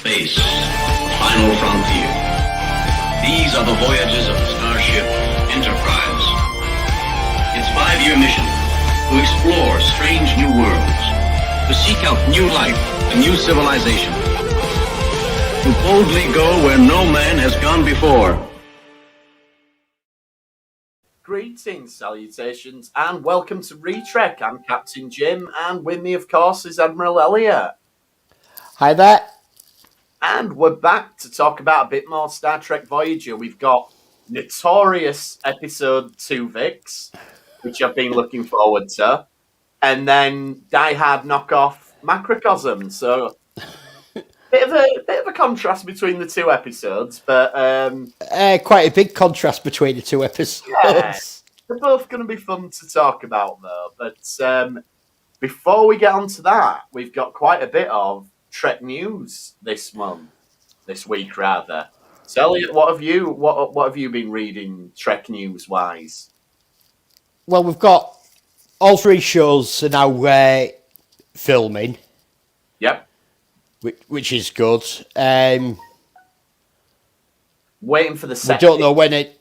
space, the final frontier. These are the voyages of Starship Enterprise. Its 5-year mission, to explore strange new worlds, to seek out new life and new civilization, to boldly go where no man has gone before. Greetings, salutations, and welcome to Retrek. I'm Captain Jim, and with me, of course, is Admiral Elliot. Hi there. And we're back to talk about a bit more Star Trek Voyager. We've got notorious episode Tuvix, which I've been looking forward to, and then die-hard knockoff Macrocosm. So, bit of a contrast between the two episodes, but quite a big contrast between the two episodes. Yeah, they're both going to be fun to talk about, though. But before we get on to that, we've got quite a bit of Trek news this week. So, Elliot, what have you been reading Trek news wise? Well, we've got all 3 shows are now filming. Yep. Which is good. Waiting for the second. We don't know when it.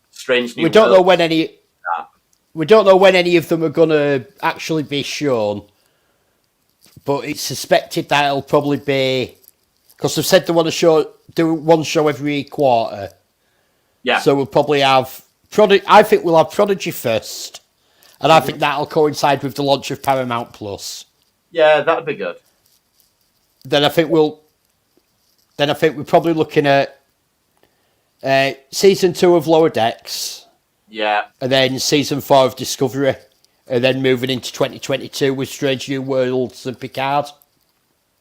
Strange news. We don't know when any. We don't know when any of them are going to actually be shown. But it's suspected that it'll probably be, because they've said they want to do one show every quarter. Yeah. So we'll probably have I think we'll have Prodigy first, and I think that'll coincide with the launch of Paramount Plus. Yeah, that'd be good. Then I think we're probably looking at season 2 of Lower Decks. Yeah. And then season 4 of Discovery. And then moving into 2022 with Strange New Worlds and Picard.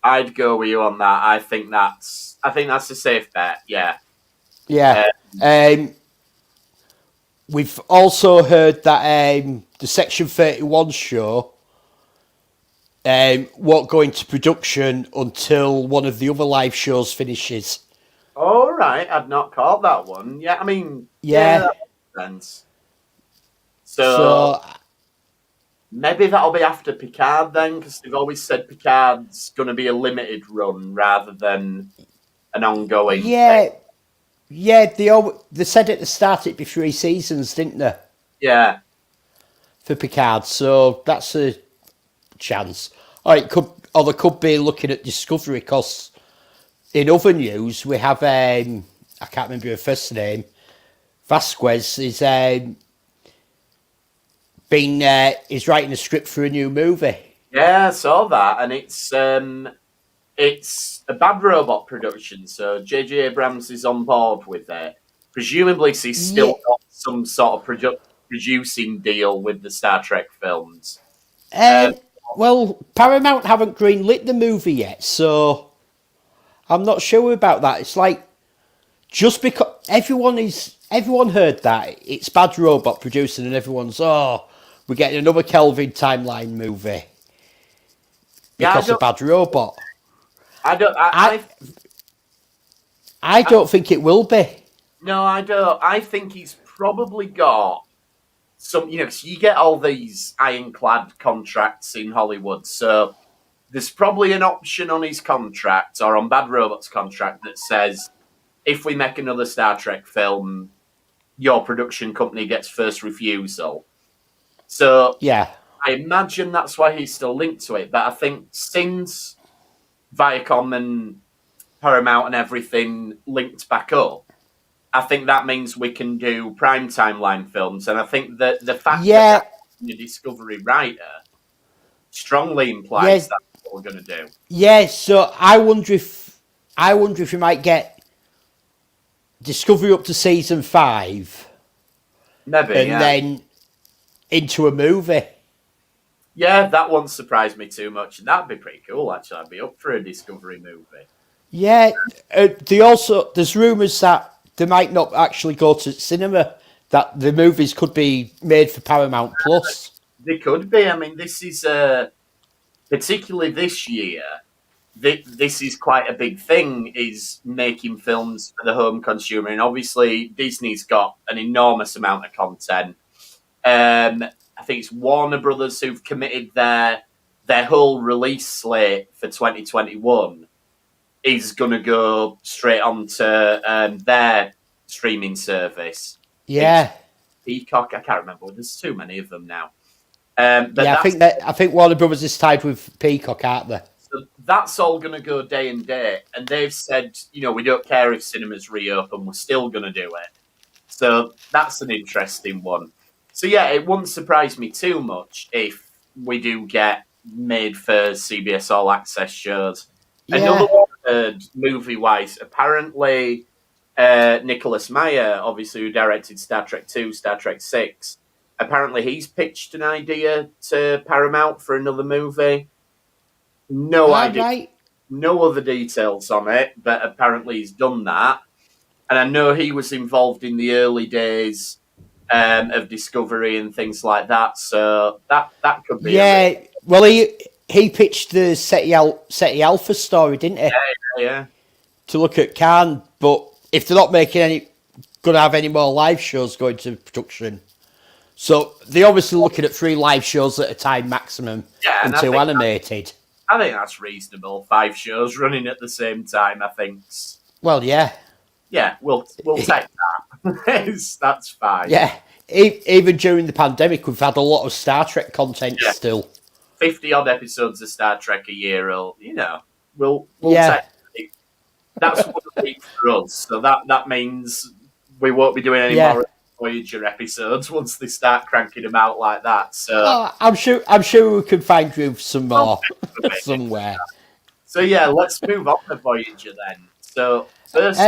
I'd go with you on that. I think that's a safe bet. Yeah. Yeah. We've also heard that the Section 31 show won't go into production until one of the other live shows finishes. All right, I've not caught that one. Yeah, I mean, yeah, that makes sense. So maybe that'll be after Picard then, because they've always said Picard's going to be a limited run rather than an ongoing. Yeah, thing. Yeah. They said at the start it'd be 3 seasons, didn't they? Yeah. For Picard, so that's a chance. Or they could be looking at Discovery, because in other news we have I can't remember her first name. Vasquez is is writing a script for a new movie. Yeah, I saw that, and it's a Bad Robot production, so J.J. Abrams is on board with it. Presumably, he's still got some sort of producing deal with the Star Trek films. Well, Paramount haven't greenlit the movie yet, so I'm not sure about that. It's like, just because everyone heard that it's Bad Robot producing, and everyone's we're getting another Kelvin timeline movie because of Bad Robot. I don't think it will be. No, I don't. I think he's probably got some, so you get all these ironclad contracts in Hollywood, so there's probably an option on his contract or on Bad Robot's contract that says, if we make another Star Trek film, your production company gets first refusal. So yeah, I imagine that's why he's still linked to it. But I think since Viacom and Paramount and everything linked back up, I think that means we can do prime timeline films. And I think that the fact that the Discovery writer strongly implies that's what we're going to do. Yeah, so I wonder if we might get Discovery up to season 5. Maybe, and then into a movie. Yeah, that won't surprise me too much. And that'd be pretty cool, actually. I'd be up for a Discovery movie. Yeah, there's rumours that they might not actually go to cinema, that the movies could be made for Paramount Plus. They could be. I mean, this is, particularly this year, this is quite a big thing, is making films for the home consumer. And obviously, Disney's got an enormous amount of content. I think it's Warner Brothers who've committed their whole release slate for 2021 is going to go straight onto their streaming service. Yeah. Peacock, I can't remember. There's too many of them now. I think Warner Brothers is tied with Peacock, aren't they? So that's all going to go day and date. And they've said, we don't care if cinemas reopen, we're still going to do it. So that's an interesting one. So yeah, it wouldn't surprise me too much if we do get made for CBS All Access shows. Yeah. Another one, movie-wise, apparently Nicholas Meyer, obviously who directed Star Trek 2, Star Trek 6, apparently he's pitched an idea to Paramount for another movie. No idea. Right. No other details on it, but apparently he's done that. And I know he was involved in the early days of Discovery and things like that. So that could be. Yeah. Well, he pitched the SETI Alpha story, didn't he? Yeah. To look at Khan, but if they're not going to have any more live shows going to production, so they're obviously looking at 3 live shows at a time maximum and 2 animated. I think that's reasonable. 5 shows running at the same time, I think. Well, yeah. Yeah, we'll take that. That's fine. Yeah, even during the pandemic, we've had a lot of Star Trek content still. 50-odd episodes of Star Trek a year, or we'll take it. That's what it means for us. So that means we won't be doing any more Voyager episodes once they start cranking them out like that. So I'm sure we can find you some more somewhere. So yeah, let's move on to Voyager then. So first,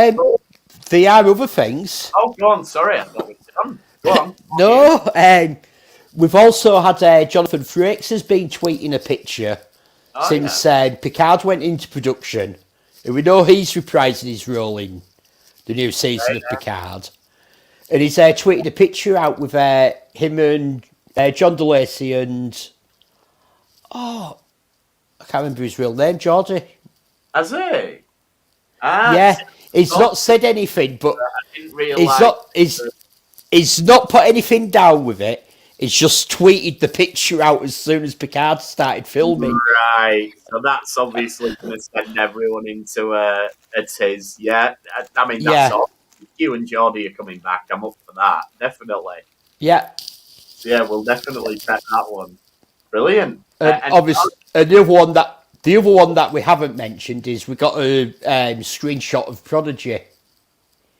there are other things. Oh, go on. Sorry, I thought we were done. Go on. No, we've also had Jonathan Frakes has been tweeting a picture since Picard went into production. And we know he's reprising his role in the new season of Picard. And he's tweeted a picture out with him and John DeLacy and... I can't remember his real name, Geordie. Has he? Yeah, he's not said anything, but I didn't realise. He's not put anything down with it. He's just tweeted the picture out as soon as Picard started filming. Right, so that's obviously going to send everyone into a tease. Yeah, I mean, that's all. You and Geordie are coming back. I'm up for that, definitely. Yeah. Yeah, we'll definitely bet that one. Brilliant. Obviously, the other one that we haven't mentioned is we got a screenshot of Prodigy.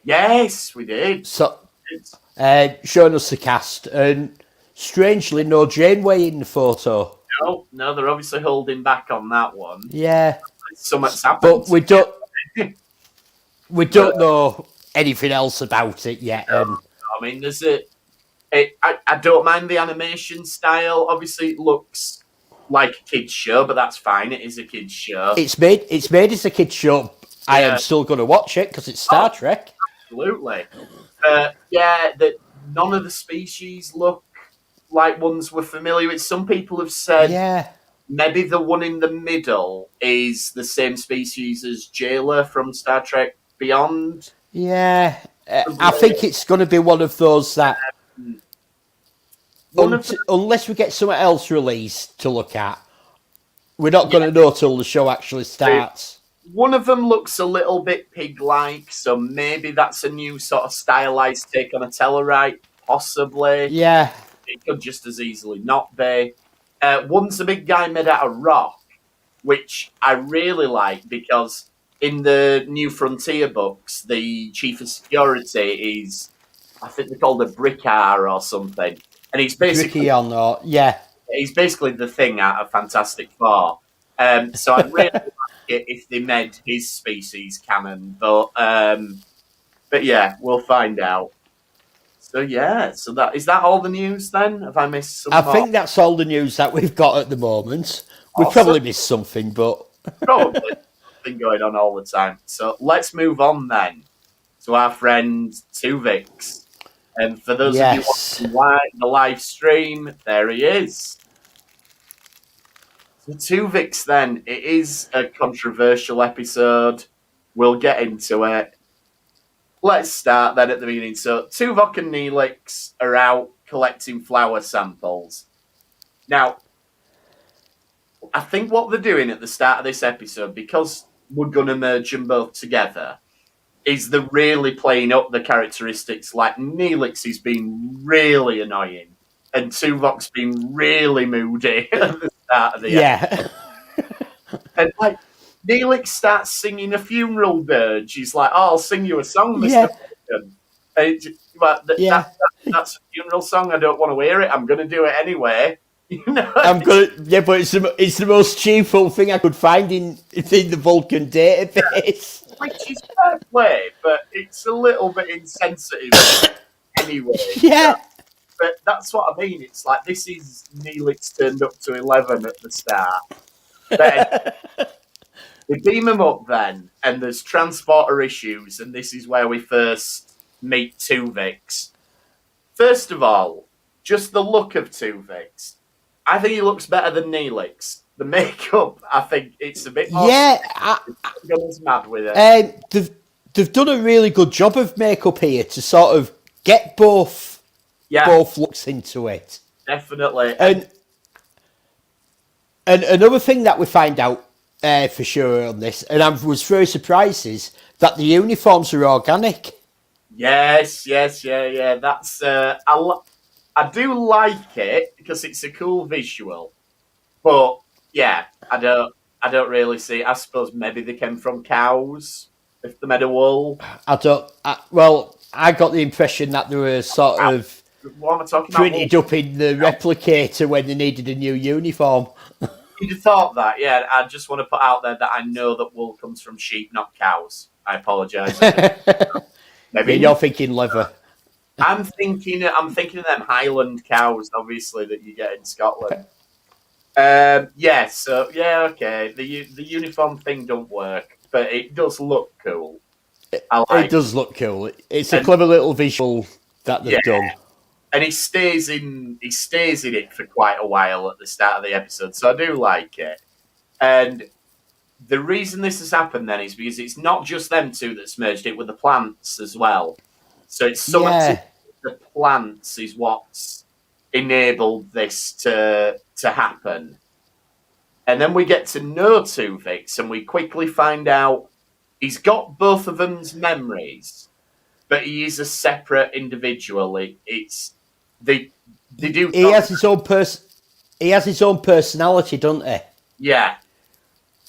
Yes, we did. So, showing us the cast, and strangely, no Janeway in the photo. No, they're obviously holding back on that one. Yeah, so much happened. But we don't know anything else about it yet. I mean, there's I don't mind the animation style. Obviously, it looks like a kids' show, but that's fine. It is a kids' show. It's made as a kids' show. I am still going to watch it because it's Star Trek. Absolutely. That none of the species look like ones we're familiar with. Some people have said maybe the one in the middle is the same species as Jailer from Star Trek Beyond. Yeah, I think it's going to be one of those that... unless we get something else released to look at, we're not going to know till the show actually starts. One of them looks a little bit pig-like, so maybe that's a new sort of stylized take on a Tellarite, possibly. Yeah. It could just as easily not be. One's a big guy made out of rock, which I really like because in the New Frontier books, the chief of security is, I think they're called a Brickar or something. And he's basically... He's basically the Thing out of Fantastic Four. So I'd really like it if they made his species canon. But yeah, we'll find out. So is that all the news then? Have I missed something? I think that's all the news that we've got at the moment. We've probably missed something, but... Probably. Been going on all the time. So let's move on then to our friend Tuvix. And for those of you watching the live stream, there he is. So Tuvix then, it is a controversial episode. We'll get into it. Let's start then at the beginning. So Tuvok and Neelix are out collecting flower samples. Now, I think what they're doing at the start of this episode, because we're going to merge them both together is they're really playing up the characteristics. Like Neelix has been really annoying, and Tuvok's been really moody at the start of the episode. And like Neelix starts singing a funeral dirge. He's like, "Oh, I'll sing you a song, Mr. Fulton." That's a funeral song. I don't want to hear it. I'm going to do it anyway. You know? But it's the most cheerful thing I could find in the Vulcan database. Which is fair play, but it's a little bit insensitive anyway. Yeah. But that's what I mean. It's like this is Neelix turned up to 11 at the start. Then they beam him up then, and there's transporter issues, and this is where we first meet Tuvix. First of all, just the look of Tuvix. I think he looks better than Neelix. The makeup, I think it's a bit more... Yeah. He's mad with it. They've done a really good job of makeup here to sort of get both looks into it. Definitely. And another thing that we find out for sure on this, and I was very surprised, is that the uniforms are organic. Yes. That's... I do like it because it's a cool visual, but yeah, I don't really see. I suppose maybe they came from cows if they made of wool. I got the impression that they were sort of what am I talking printed up in the replicator when they needed a new uniform. You'd have thought that, yeah. I just want to put out there that I know that wool comes from sheep, not cows. I apologise. Maybe you're thinking leather. I'm thinking of them Highland cows, obviously, that you get in Scotland. Okay. The uniform thing don't work, but it does look cool. It does look cool. It's a clever little visual that they've done. And he stays in it for quite a while at the start of the episode, so I do like it. And the reason this has happened then is because it's not just them two that's merged it with the plants as well. So it's the plants is what's enabled this to happen. And then we get to know Tuvix, and we quickly find out he's got both of them's memories, but he is a separate individual. They do. He has his own He has his own personality, doesn't he? Yeah,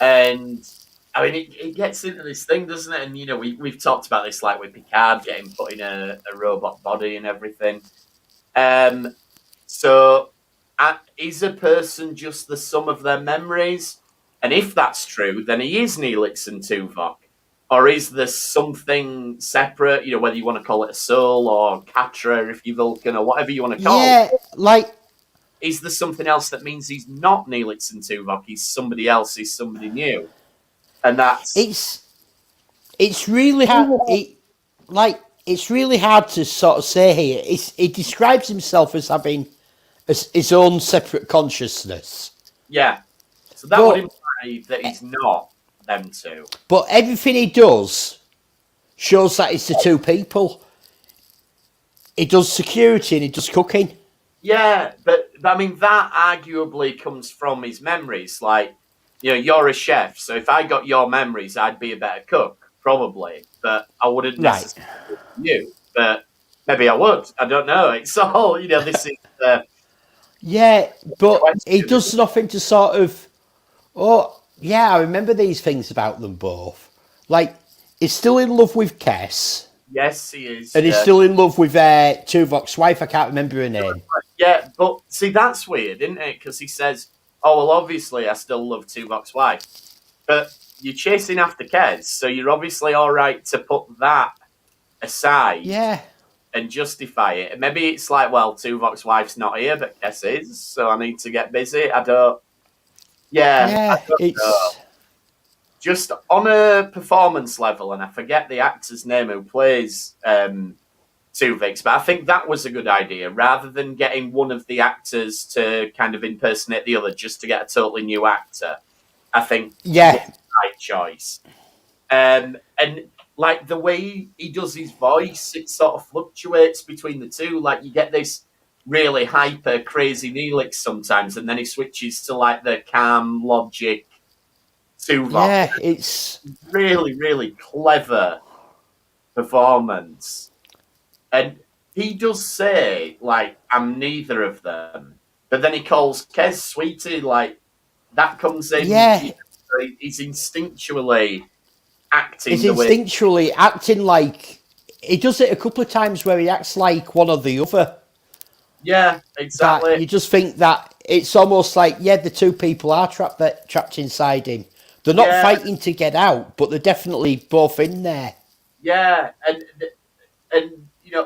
and I mean, it gets into this thing, doesn't it? And, you know, we've talked about this, like, with Picard getting put in a robot body and everything. So, is a person just the sum of their memories? And if that's true, then he is Neelix and Tuvok. Or is there something separate, you know, whether you want to call it a soul or Catra, if you're Vulcan, or whatever you want to call it? Like... Is there something else that means he's not Neelix and Tuvok? He's somebody else, he's somebody new. And that's it's really hard. It's really hard to sort of say here. He describes himself as having his own separate consciousness. Yeah, so that would imply that he's not them two. But everything he does shows that it's the two people. He does security and he does cooking. Yeah, but I mean that arguably comes from his memories. Like, you know, you're a chef, so if I got your memories, I'd be a better cook, probably. But I wouldn't necessarily you. But maybe I would. I don't know. It's all, you know, this is... yeah, but he does nothing to sort of... Oh, yeah, I remember these things about them both. Like, he's still in love with Kes. Yes, he is. And he's still in love with Tuvok's wife. I can't remember her name. Yeah, but see, that's weird, isn't it? Because he says... Oh, well, obviously, I still love Tuvok's wife. But you're chasing after Kes, so you're obviously all right to put that aside and justify it. And maybe it's like, well, Tuvok's wife's not here, but Kes is, so I need to get busy. I don't know. Just on a performance level, and I forget the actor's name who plays... Tuvix, but I think that was a good idea rather than getting one of the actors to kind of impersonate the other just to get a totally new actor. I think it's the right choice. And like the way he does his voice, it sort of fluctuates between the two. Like you get this really hyper, crazy Neelix sometimes, and then he switches to like the calm, logic Tuvok. Yeah, it's Really, really clever performance. And he does say, like, I'm neither of them. But then he calls Kez sweetie, like, that comes in. yeah. He's instinctually acting He's the way. instinctually acting like he does it a couple of times where he acts like one or the other. Yeah, exactly. That you just think that it's almost like the two people are trapped inside him. They're not fighting to get out, but they're definitely both in there. Yeah, and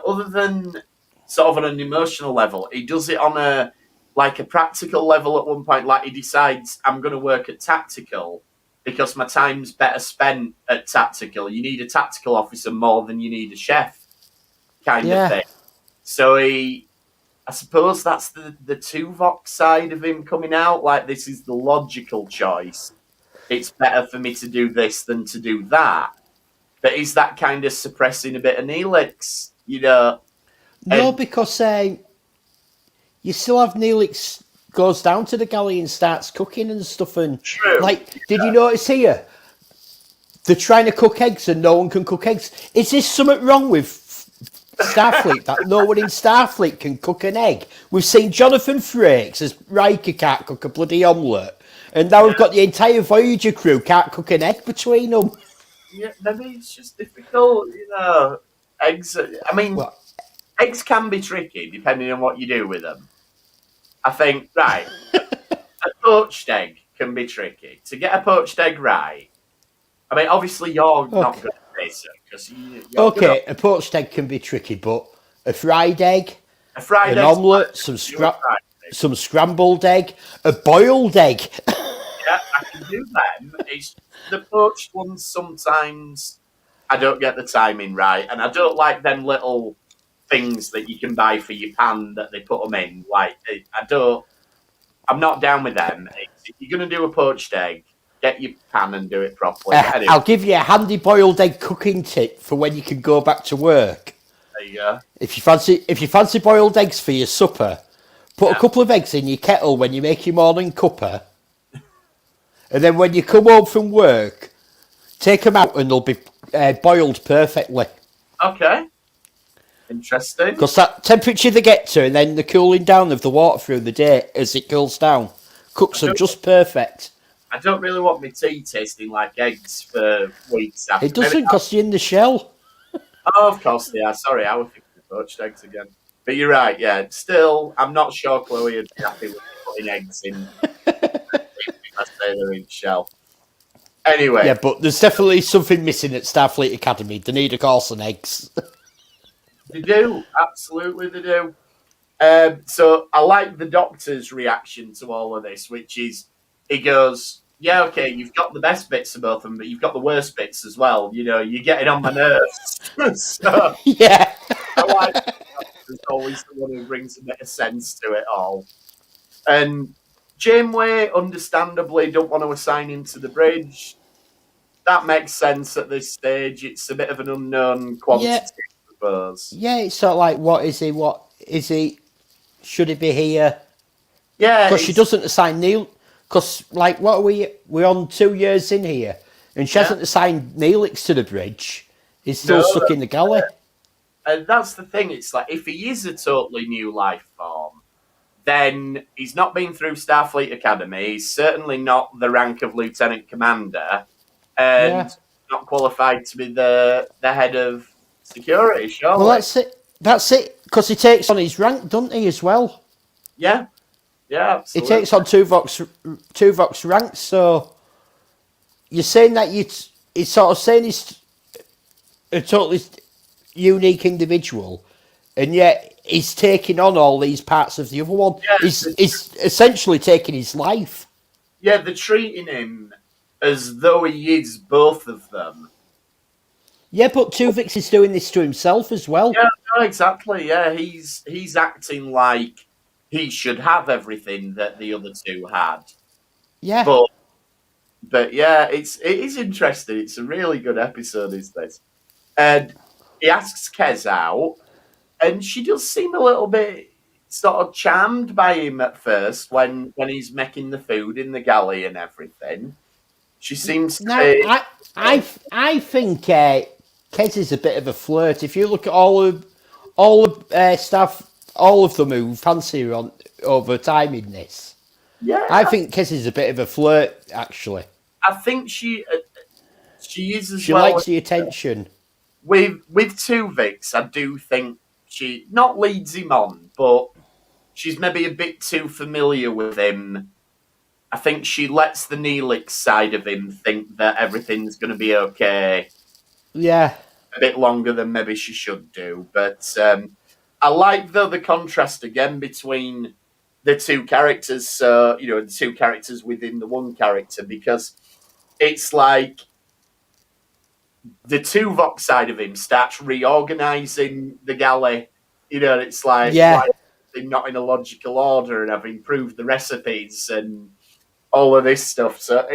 other than sort of on an emotional level, he does it on a practical level at one point. Like he decides, I'm going to work at tactical because my time's better spent at tactical. You need a tactical officer more than you need a chef, kind of thing. So I suppose that's the Tuvok side of him coming out. Like, this is the logical choice. It's better for me to do this than to do that. But is that kind of suppressing a bit of Neelix? No, because you still have Neelix goes down to the galley and starts cooking and stuff. And True. Did you notice here? They're trying to cook eggs and no one can cook eggs. Is this something wrong with Starfleet that no one in Starfleet can cook an egg? We've seen Jonathan Frakes as Riker can't cook a bloody omelette, and now we've got the entire Voyager crew can't cook an egg between them. Yeah, maybe it's just difficult, Eggs. Eggs can be tricky depending on what you do with them. I think, right, a poached egg can be tricky. To get a poached egg right, I mean, obviously you're not good at this because a poached egg can be tricky, but a fried egg, an omelette, some scrambled egg, a boiled egg. Yeah, I can do them. It's the poached ones sometimes I don't get the timing right, and I don't like them little things that you can buy for your pan that they put them in. Like, I'm not down with them. If you're going to do a poached egg, get your pan and do it properly. Anyway, I'll give you a handy boiled egg cooking tip for when you can go back to work. there you go. If you fancy boiled eggs for your supper, put a couple of eggs in your kettle when you make your morning cuppa, and then when you come home from work, take them out and they'll be boiled perfectly. Okay. Interesting. Because that temperature they get to, and then the cooling down of the water through the day as it cools down, cooks them just perfect. I don't really want my tea tasting like eggs for weeks after. It doesn't, because you're in the shell. Oh, of course they are. Sorry, I was thinking of poached eggs again. But you're right, yeah. Still, I'm not sure Chloe would be happy with putting eggs in. I say they're in shell. Anyway. Yeah, but there's definitely something missing at Starfleet Academy. They need a course on eggs. They do. Absolutely, they do. So I like the Doctor's reaction to all of this, which is, he goes, yeah, okay, you've got the best bits of both of them, but you've got the worst bits as well. You're getting on my nerves. So, yeah. I like that. There's always the one who brings a bit of sense to it all. And Janeway, understandably, don't want to assign him to the bridge. That makes sense at this stage. It's a bit of an unknown quantity, I suppose. Yeah, it's sort of like, what is he? What is he? Should he be here? Yeah. Because she doesn't assign Neil. Because, like, what are we? We're on 2 years in here, and she hasn't assigned Neelix to the bridge. He's still stuck in the galley. And that's the thing. It's like, if he is a totally new life form, then he's not been through Starfleet Academy. He's certainly not the rank of Lieutenant Commander, and not qualified to be the head of security, surely. Well, that's it. Because he takes on his rank, doesn't he, as well? Yeah. Yeah, absolutely. He takes on Tuvok's rank, so you're saying that he's sort of saying he's a totally unique individual, and yet he's taking on all these parts of the other one. Yeah, he's essentially taking his life. Yeah, they're treating him as though he is both of them. Yeah, but Tuvix is doing this to himself as well. Yeah, no, exactly. Yeah, he's acting like he should have everything that the other two had. Yeah. But yeah, it is interesting. It's a really good episode, is this? And he asks Kez out, and she does seem a little bit sort of charmed by him at first when he's making the food in the galley and everything. She seems to Now, be. I think Kez is a bit of a flirt. If you look at all of staff, all of them who fancy her on over time in this, Yeah, I think Kez is a bit of a flirt. Actually, I think she is as she well. likes the attention. With Tuvix, I do think she not leads him on, but she's maybe a bit too familiar with him. I think she lets the Neelix side of him think that everything's going to be okay Yeah, a bit longer than maybe she should do. But I like the contrast again between the two characters. So the two characters within the one character, because it's like the Tuvok side of him starts reorganizing the galley. It's like yeah, they're not in a logical order, and I've improved the recipes and all of this stuff. So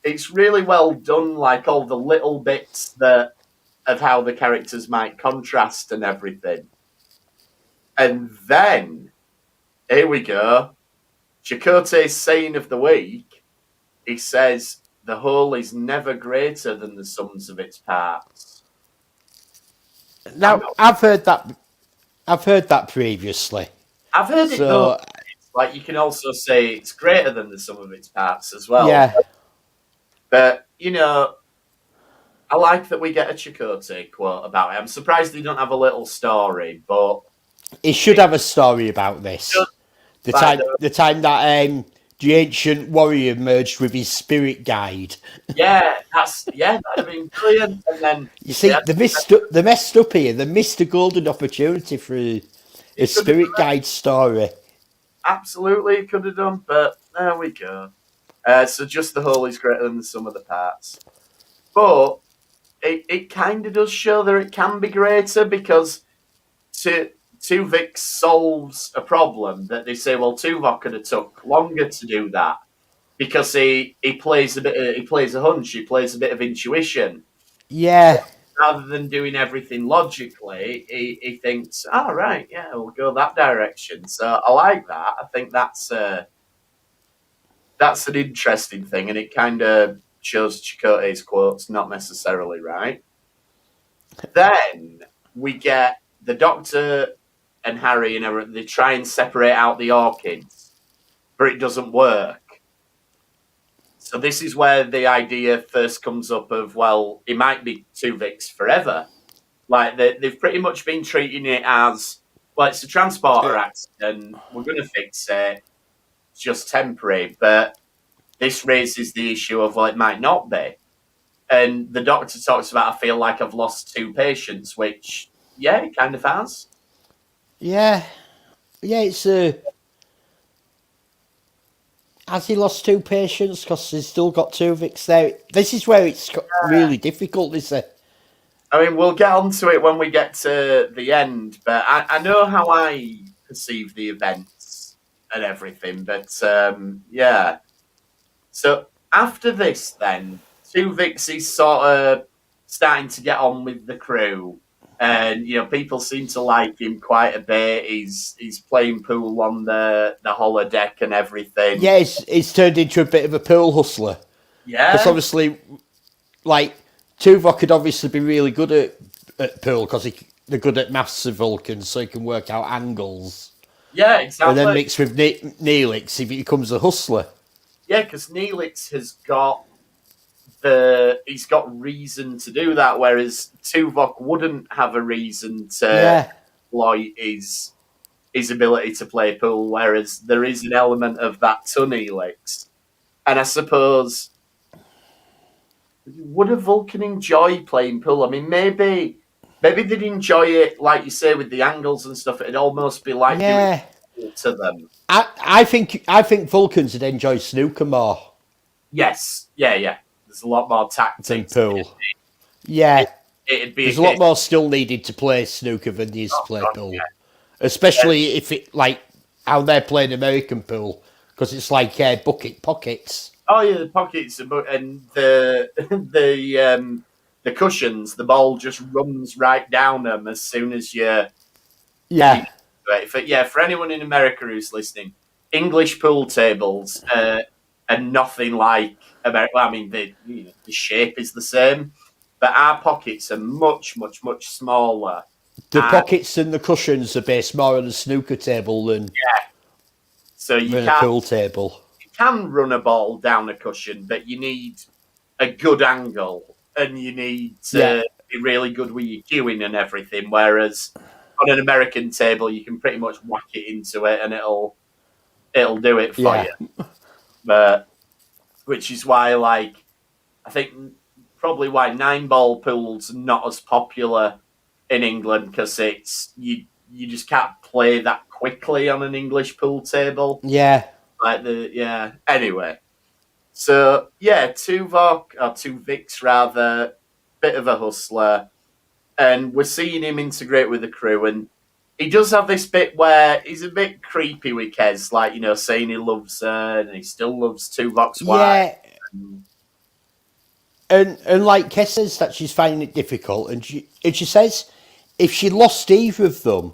it's really well done, like all the little bits of how the characters might contrast and everything. And then, here we go. Chakotay's saying of the week, he says, the whole is never greater than the sums of its parts. Now I've heard that previously. I've heard it So though. Like you can also say it's greater than the sum of its parts as well. yeah, But I like that we get a Chakotay quote about it. I'm surprised they don't have a little story, but he should have a story about this. Should. The By time that the ancient warrior merged with his spirit guide. that'd have been brilliant. And then You see, they messed up here. They missed a golden opportunity for a spirit guide story. absolutely could have done, but there we go. So just the whole is greater than the sum of the parts. But it kind of does show that it can be greater, because Tuvix solves a problem that they say, well, Tuvok could have took longer to do that, because he plays a hunch, he plays a bit of intuition. Yeah, Rather than doing everything logically, he thinks, "Oh, right, yeah, we'll go that direction." So I like that. I think that's an interesting thing, and it kind of shows Chakotay's quotes not necessarily right. Then we get the Doctor and Harry, they try and separate out the orchids, but it doesn't work. So this is where the idea first comes up of, well, it might be Tuvix forever. Like they've pretty much been treating it as, well, it's a transporter accident, we're going to fix it, it's just temporary. But this raises the issue of, well, it might not be. And the Doctor talks about, I feel like I've lost 2 patients, which, yeah, it kind of has. yeah. It's has he lost 2 patients because he's still got Tuvix there? This is where it's really difficult, isn't it? I mean, we'll get onto it when we get to the end, but I know how I perceive the events and everything. But yeah. So after this, then Tuvix is sort of starting to get on with the crew, and people seem to like him quite a bit. He's playing pool on the holodeck and everything. Yeah, he's turned into a bit of a pool hustler. Yeah, because obviously, like Tuvok could obviously be really good at pool because they're good at maths of Vulcans, so he can work out angles. Yeah, exactly. And then mixed with Neelix, he becomes a hustler. Yeah, because Neelix has got reason to do that, whereas Tuvok wouldn't have a reason to exploit his ability to play pool, whereas there is an element of that to Neelix. And I suppose, would a Vulcan enjoy playing pool? I mean, maybe they'd enjoy it, like you say, with the angles and stuff. It'd almost be like doing it to them. I think Vulcans would enjoy snooker more. Yes, yeah. There's a lot more tactics than pool. Yeah, it'd be. There's a lot more skill needed to play snooker than there is to play pool, especially if it like how they're playing American pool, because it's like pockets. Oh yeah, the pockets and the cushions. The ball just runs right down them as soon as you. Yeah. For anyone in America who's listening, English pool tables. and nothing like America. Well, I mean, the shape is the same, but our pockets are much, much, much smaller. The pockets and the cushions are based more on a snooker table than so you a pool table. You can run a ball down a cushion, but you need a good angle, and you need to be really good with your cueing and everything. Whereas on an American table, you can pretty much whack it into it, and it'll do it for you. But which is why, like, I think probably why 9-ball pools are not as popular in England, because it's you just can't play that quickly on an English pool table. Yeah. Anyway, so Tuvix rather, bit of a hustler, and we're seeing him integrate with the crew, and he does have this bit where he's a bit creepy with Kez, like, saying he loves her and he still loves Tuvok's wife. And like Kez says that she's finding it difficult, and she says if she lost either of them,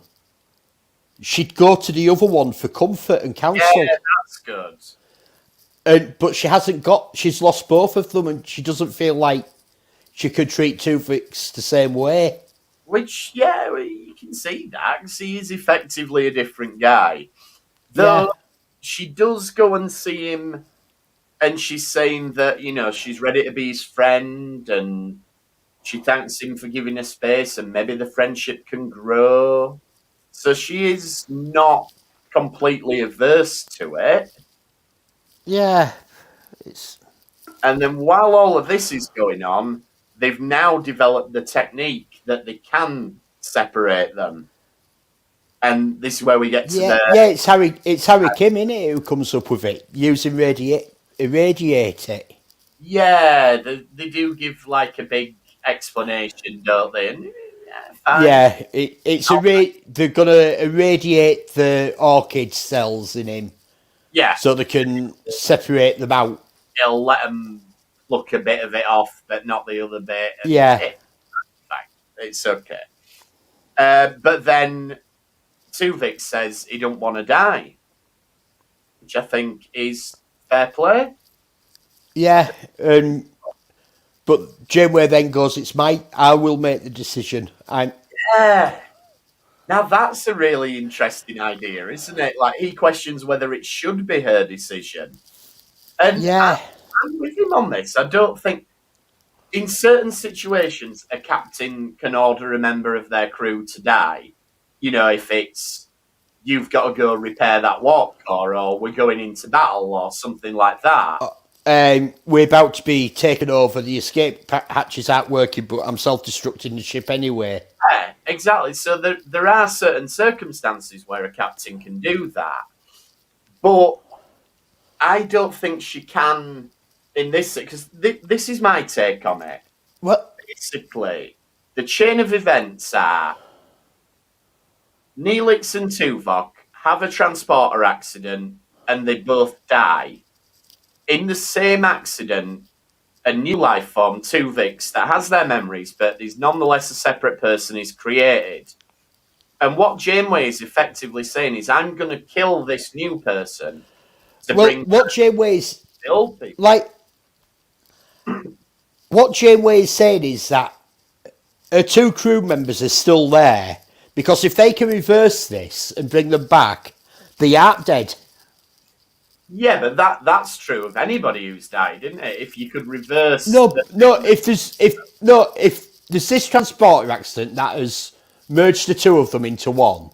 she'd go to the other one for comfort and counsel. Yeah, that's good. But she's lost both of them, and she doesn't feel like she could treat Tuvix the same way. Which, you can see that, because he is effectively a different guy. Though she does go and see him, and she's saying that, she's ready to be his friend, and she thanks him for giving her space, and maybe the friendship can grow. So she is not completely averse to it. Yeah. And then while all of this is going on, they've now developed the technique that they can separate them. And this is where we get to it's Harry Kim, isn't it, who comes up with it, using irradiate it. Yeah, they do give like a big explanation, don't they? And, they're going to irradiate the orchid cells in him. Yeah. So they can separate them out. It'll let them pluck a bit of it off, but not the other bit. It's okay. But then Tuvix says he don't want to die, which I think is fair play. Yeah, but Janeway then goes, I will make the decision. Now that's a really interesting idea, isn't it? Like, he questions whether it should be her decision. And I'm with him on this. I don't think, in certain situations, a captain can order a member of their crew to die. If it's, you've got to go repair that warp core, or we're going into battle, or something like that. We're about to be taken over. The escape hatches aren't working, but I'm self-destructing the ship anyway. Yeah, exactly. So there are certain circumstances where a captain can do that. But I don't think she can in this, because this is my take on it. What? Basically, the chain of events are Neelix and Tuvok have a transporter accident and they both die. In the same accident, a new life form, Tuvix, that has their memories, but is nonetheless a separate person, is created. And what Janeway is effectively saying is, I'm going to kill this new person to bring what Janeway's the old people. Like, what Janeway is saying is that her two crew members are still there, because if they can reverse this and bring them back, they aren't dead. Yeah, but that's true of anybody who's died, isn't it? If you could reverse... If there's this transporter accident that has merged the two of them into one,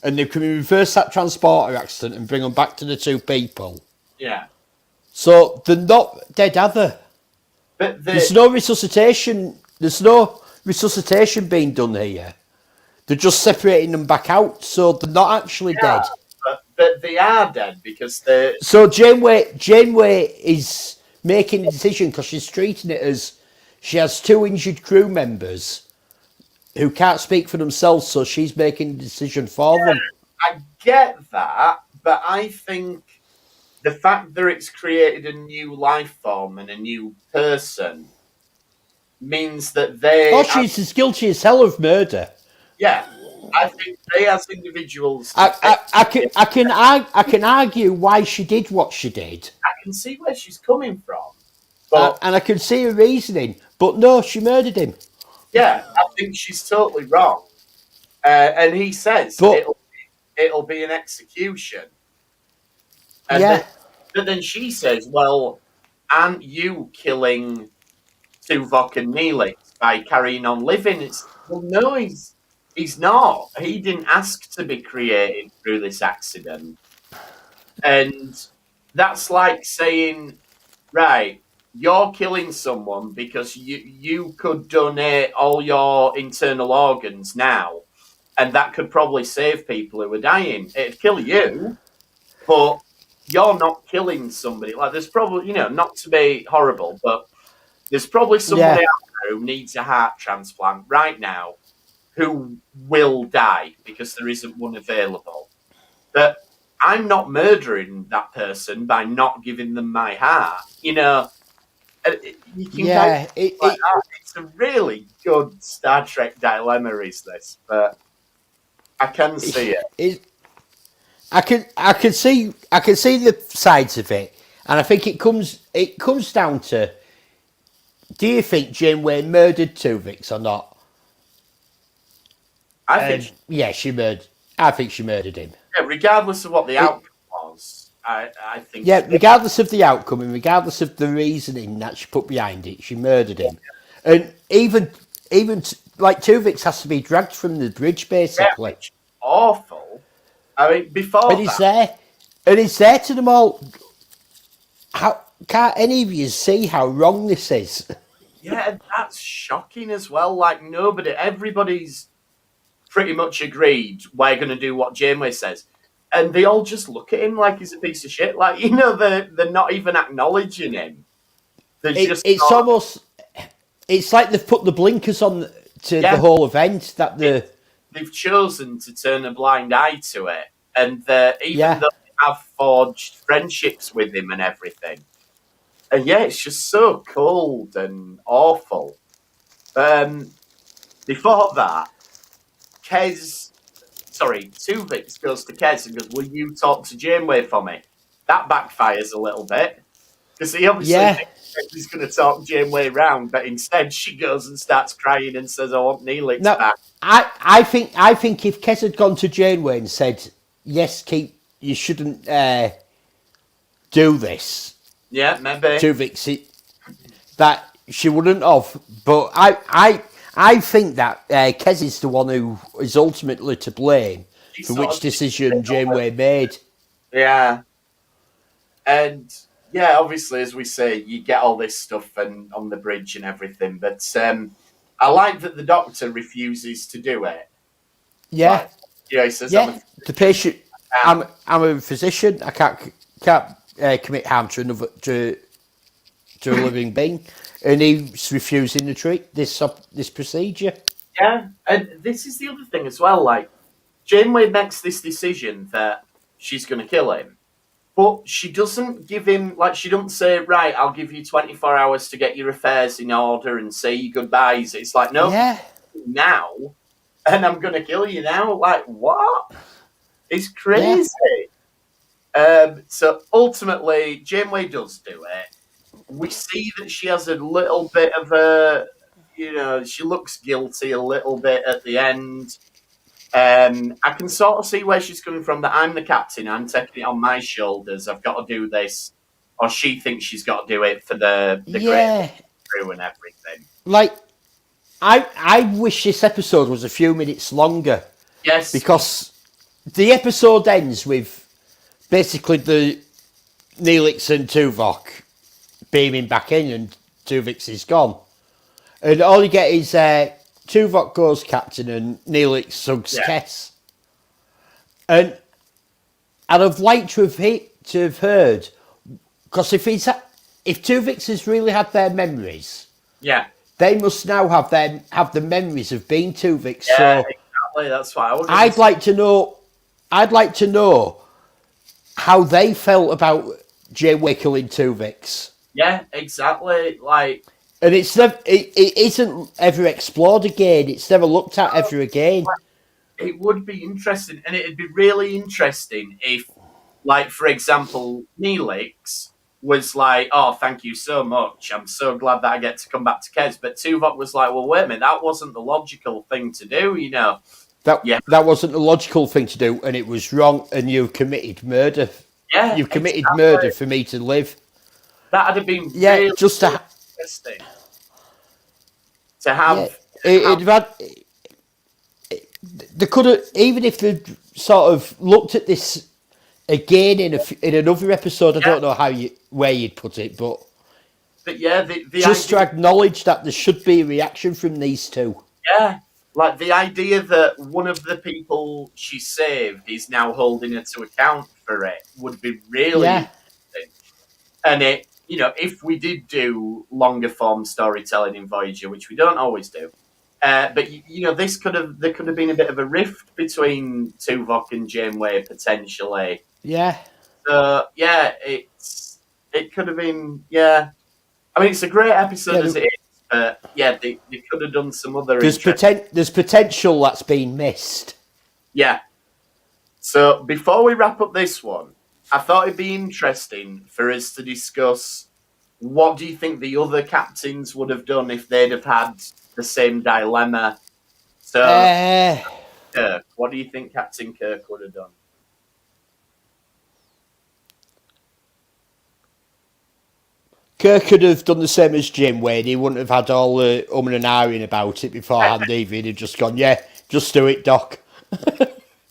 and they can reverse that transporter accident and bring them back to the two people. Yeah. So they're not dead, are they? But there's no resuscitation. There's no resuscitation being done here. They're just separating them back out, so they're not actually dead. But they are dead because they're... So Janeway is making a decision because she's treating it as she has two injured crew members who can't speak for themselves, so she's making a decision for them. I get that, but I think the fact that it's created a new life form and a new person means that they... Oh, she's as guilty as hell of murder. Yeah. I think they, as individuals, I can argue why she did what she did. I can see where she's coming from. But and I can see her reasoning, but no, she murdered him. yeah, I think she's totally wrong. And he says But it'll be an execution. And yeah, but then she says, "Well, aren't you killing Tuvok and Neelix by carrying on living?" Well, no, he's not. He didn't ask to be created through this accident, and that's like saying, right, you're killing someone because you could donate all your internal organs now, and that could probably save people who are dying. It'd kill you, but you're not killing somebody. Like, there's probably, not to be horrible, but there's probably somebody out there who needs a heart transplant right now who will die because there isn't one available. But I'm not murdering that person by not giving them my heart. You can it's a really good Star Trek dilemma, is this? But I can see it. I can see the sides of it, and I think it comes down to: do you think Janeway murdered Tuvix or not? I think she murdered him. Yeah, regardless of what the outcome was, I think. Yeah, regardless of the outcome and regardless of the reasoning that she put behind it, she murdered him. And even like Tuvix has to be dragged from the bridge, basically. Yeah, which is awful. I mean, before and he's there to them all. How can't any of you see how wrong this is? Yeah, that's shocking as well. Like, everybody's pretty much agreed we're going to do what Janeway says, and they all just look at him like he's a piece of shit. Like, they're not even acknowledging him. It's like they've put the blinkers on to the whole event that they've chosen to turn a blind eye to it, and even though they have forged friendships with him and everything, and it's just so cold and awful. Before that, Tuvix goes to Kez and goes, "Will you talk to Janeway for me?" That backfires a little bit because he obviously thinks he's going to talk Janeway round, but instead she goes and starts crying and says, "I want Neelix back." I think if Kez had gone to Janeway and said, "Yes, you shouldn't do this," yeah, maybe Tuvix, that she wouldn't have. But I think that Kez is the one who is ultimately to blame for which decision Janeway made. Yeah. And, obviously, as we say, you get all this stuff on the bridge and everything. But I like that the doctor refuses to do it. Yeah. He says, the patient, I'm a physician. I can't commit harm to a living being. And he's refusing to treat this procedure. Yeah, and this is the other thing as well. Like, Janeway makes this decision that she's going to kill him, but she doesn't give him, she doesn't say, "Right, I'll give you 24 hours to get your affairs in order and say your goodbyes." It's like, no, now, and I'm going to kill you now. Like, what? It's crazy. So ultimately, Janeway does do it. We see that she has a little bit of she looks guilty a little bit at the end. I can sort of see where she's coming from, that I'm the captain, I'm taking it on my shoulders, I've got to do this. Or she thinks she's got to do it for the great crew and everything. Like, I wish this episode was a few minutes longer. Yes. Because the episode ends with basically the Neelix and Tuvok beaming back in and Tuvix is gone. And all you get is Tuvok goes captain and Neelix hugs Kess. And I'd have liked to have heard, because if Tuvix has really had their memories, they must now have the memories of being Tuvix. Yeah, so exactly. That's why I'd like to know how they felt about Janeway killing Tuvix. Yeah, exactly. And it isn't ever explored again. It's never looked at ever again. It would be interesting, and it'd be really interesting if, for example, Neelix was like, "Oh, thank you so much. I'm so glad that I get to come back to Kes." But Tuvok was like, "Well, wait a minute, that wasn't the logical thing to do, you know." That wasn't the logical thing to do, and it was wrong, and you committed murder. Yeah, You committed exactly. murder for me to live. That'd have been Yeah, just to interesting to have. They could have, even if they sort of looked at this again in another episode. I don't know where you'd put it, but yeah, the just idea, to acknowledge that there should be a reaction from these two. Yeah, like the idea that one of the people she saved is now holding her to account for it would be really interesting. And it, you know, if we did do longer form storytelling in Voyager, which we don't always do, but you know, there could have been a bit of a rift between Tuvok and Janeway potentially. Yeah. So yeah, it could have been. Yeah, I mean, it's a great episode as it is. But yeah, they could have done some other. There's potential that's been missed. Yeah. So before we wrap up this one, I thought it'd be interesting for us to discuss what do you think the other captains would have done if they'd have had the same dilemma. So, Kirk, what do you think Captain Kirk would have done? Kirk could have done the same as Jim, where he wouldn't have had all the and ahhing about it beforehand. He'd have just gone, yeah, just do it, Doc.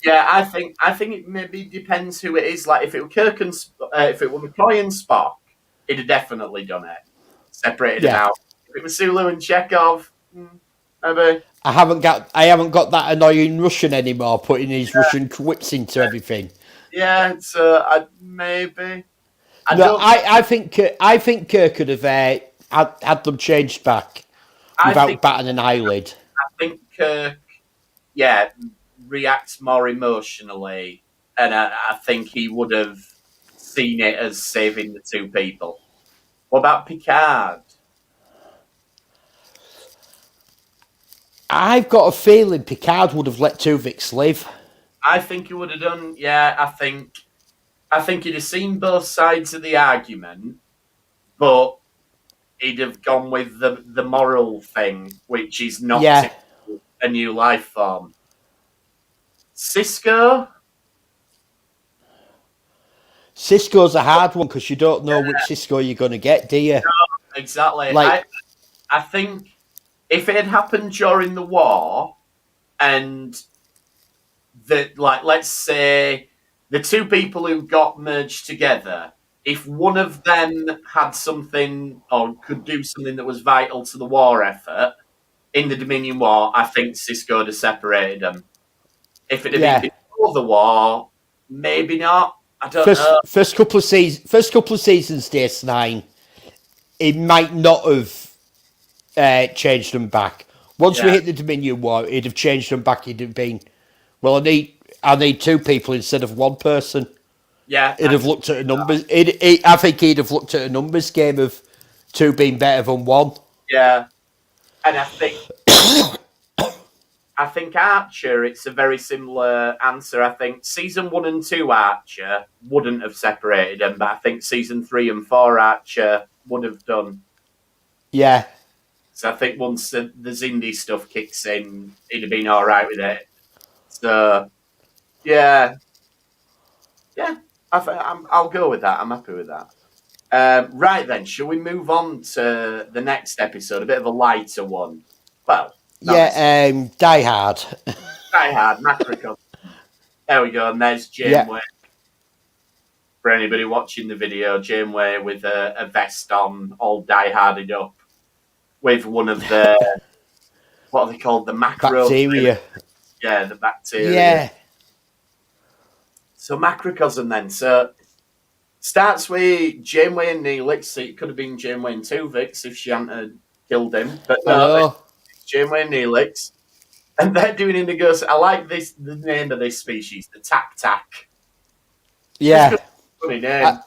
Yeah, I think it maybe depends who it is. Like if it were Kirk and if it were McCoy and Spock, he'd have definitely done it, separated them out. If it was Sulu and Chekhov, maybe. I haven't got that annoying Russian anymore, putting his Russian quips into everything. Yeah, so maybe. I think Kirk could have had them changed back without batting an eyelid. I think Kirk, reacts more emotionally, and I think he would have seen it as saving the two people. What about Picard? I've got a feeling Picard would have let Tuvix live. I think he would have done. Yeah, I think he'd have seen both sides of the argument, but he'd have gone with the moral thing, which is not a new life form. Cisco's a hard one because you don't know which Cisco you're going to get, do you? No, exactly. I think if it had happened during the war, and let's say the two people who got merged together, if one of them had something or could do something that was vital to the war effort in the Dominion War, I think Cisco would have separated them. If it had been before the war, maybe not. I don't know. First couple of seasons, DS9, it might not have changed them back. Once we hit the Dominion War, it'd have changed them back. It'd have been, well, I need two people instead of one person. Yeah, it'd have looked at a numbers. I think he'd have looked at a numbers game of two being better than one. Yeah, and I think Archer, it's a very similar answer. I think season 1 and 2 Archer wouldn't have separated them, but I think season 3 and 4 Archer would have done. Yeah. So I think once the Xindi stuff kicks in, he'd have been all right with it. So, yeah, I'll go with that. I'm happy with that. Right then, shall we move on to the next episode? A bit of a lighter one. Well. Die Hard. Die Hard, Macrocosm. There we go, and there's Janeway. For anybody watching the video, Janeway with a vest on, all die-harded up, with one of the, what are they called, the macro... Bacteria. Yeah, the bacteria. Yeah. So Macrocosm then, so starts with Janeway and Neelix, so it could have been Janeway and Tuvix if she hadn't killed him, but no. Janeway and Neelix, and they're doing a negotiation. I like the name of this species, the Tac. Yeah, funny name.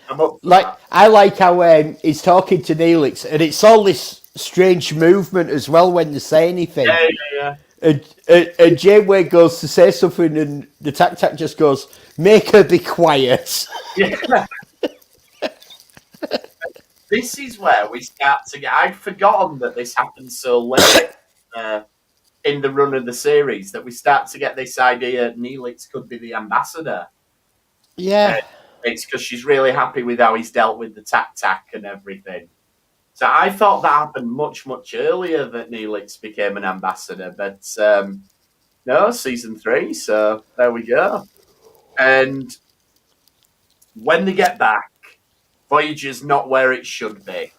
I like how he's talking to Neelix, and it's all this strange movement as well when they say anything. Yeah. And Janeway goes to say something, and the Tac just goes, "Make her be quiet." Yeah. this is where we start to get. I'd forgotten that this happened so late in the run of the series that we start to get this idea Neelix could be the ambassador. Yeah. It's because she's really happy with how he's dealt with the tac and everything. So I thought that happened much, much earlier that Neelix became an ambassador. But no, season 3. So there we go. And when they get back, Voyager's not where it should be.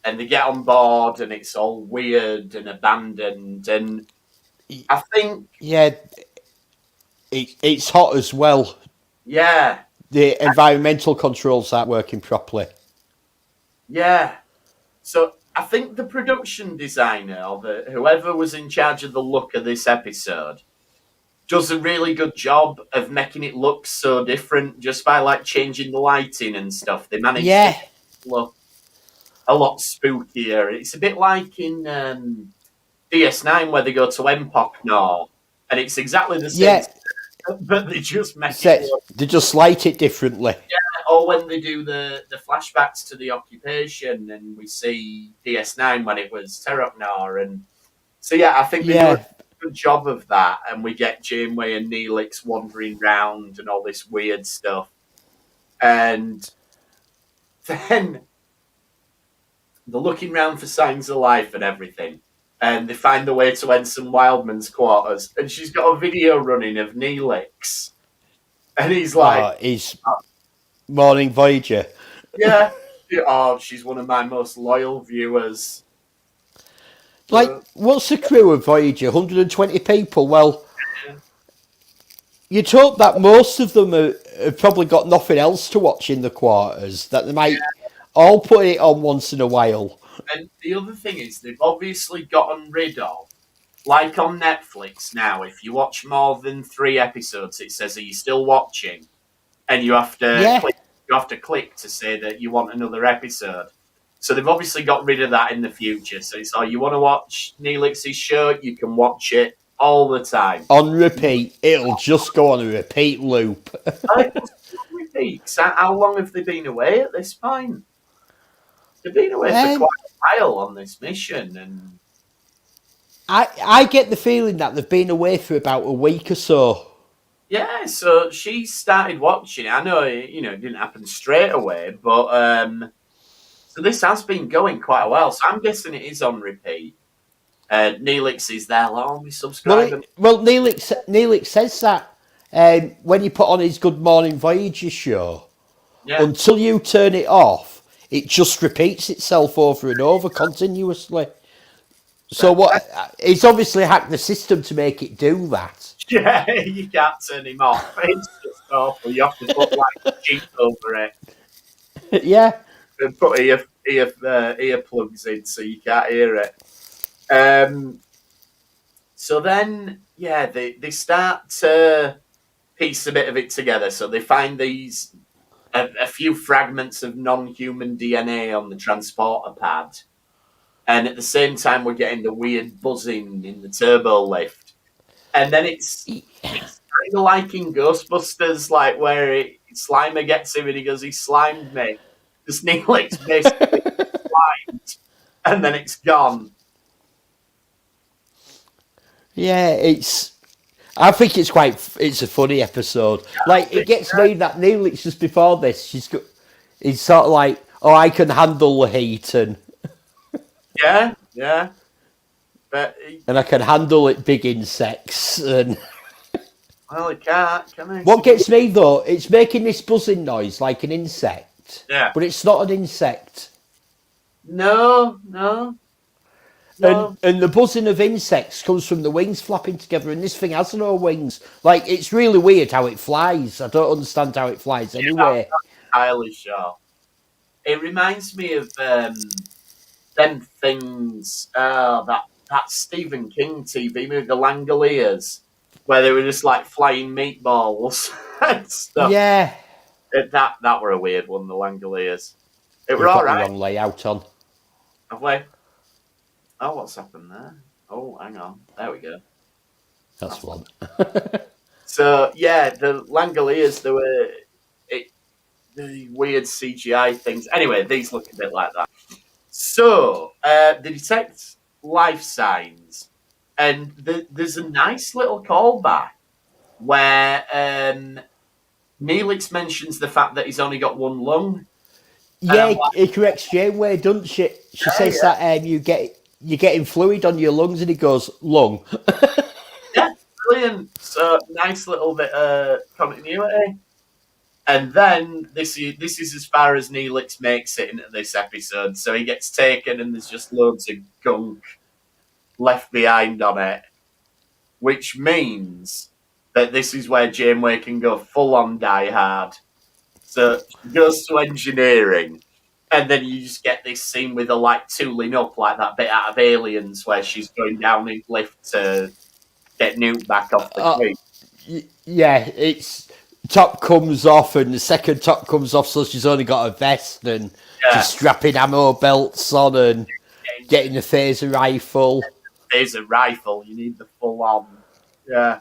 And they get on board and it's all weird and abandoned. And I think... Yeah, it's hot as well. Yeah. The environmental controls aren't working properly. Yeah. So I think the production designer or whoever was in charge of the look of this episode does a really good job of making it look so different just by like changing the lighting and stuff. They managed to look a lot spookier. It's a bit like in DS9 where they go to Empok now, and it's exactly the same. But they just make it look... They just light it differently. Yeah, or when they do the flashbacks to the occupation, and we see DS9 when it was Teroknar, and so yeah, I think they do a good job of that, and we get Janeway and Neelix wandering round and all this weird stuff, and then they're looking round for signs of life and everything. And they find the way to Ensign Wildman's quarters, and she's got a video running of Neelix, and he's like, he's Morning Voyager. Yeah. Oh, she's one of my most loyal viewers. Like, what's the crew of Voyager? 120 people? Well, you'd hope that most of them have probably got nothing else to watch in the quarters, that they might all put it on once in a while. And the other thing is, they've obviously gotten rid of, like on Netflix now, if you watch more than 3 episodes, it says, "Are you still watching?" And you have to click to say that you want another episode. So they've obviously got rid of that in the future. So it's you want to watch Neelix's show, you can watch it all the time on repeat. It'll just go on a repeat loop. How long have they been away at this point? They've been away for quite a while on this mission, and I get the feeling that they've been away for about a week or so. Yeah, so she started watching it. I know, it didn't happen straight away, but so this has been going quite a while. So I'm guessing it is on repeat. Neelix is there. We subscribe. Well, Neelix says that when you put on his Good Morning Voyager show, until you turn it off, it just repeats itself over and over continuously. So it's obviously hacked the system to make it do that. Yeah, you can't turn him off. It's just awful. You have to put like a sheet over it. Yeah. And put earplugs in so you can't hear it. So then, they start to piece a bit of it together. So they find a few fragments of non-human DNA on the transporter pad. And at the same time, we're getting the weird buzzing in the turbo lift. And then it's kind of like in Ghostbusters, like where Slimer gets him and he goes, "He slimed me." The Neelix basically slimed, and then it's gone. Yeah, I think it's a funny episode. Like, it gets me that Neelix just before this, he's sort of like, I can handle the heat and... Yeah. And I can handle it, big insects and... Well, it can't, can it? What gets me, though, it's making this buzzing noise like an insect. Yeah. But it's not an insect. No. And the buzzing of insects comes from the wings flapping together, and this thing has no wings. Like, it's really weird how it flies. I don't understand how it flies anyway. I'm entirely sure. It reminds me of them things, that Stephen King TV movie, The Langoliers, where they were just like flying meatballs and stuff. Yeah. That were a weird one, The Langoliers. It were We've all got right. the wrong layout on. Have we? Oh, what's happened there? Oh, hang on. There we go. That's one. So, yeah, the Langoliers, the weird CGI things. Anyway, these look a bit like that. So they detect life signs, and there's a nice little callback where Neelix mentions the fact that he's only got one lung. Yeah, it corrects Janeway, doesn't she? She says that you're getting fluid on your lungs, and he goes, lung. Yeah, brilliant. So nice little bit of continuity. And then this is as far as Neelix makes it into this episode. So he gets taken, and there's just loads of gunk left behind on it, which means that this is where Janeway can go full on Die Hard. So she goes to engineering, and then you just get this scene with her like tooling up like that bit out of Aliens, where she's going down in lift to get Newt back off the tree. Yeah, it's top comes off, and the second top comes off, so she's only got a vest, and she's strapping ammo belts on and getting the phaser rifle. Phaser rifle, you need the full on. Yeah.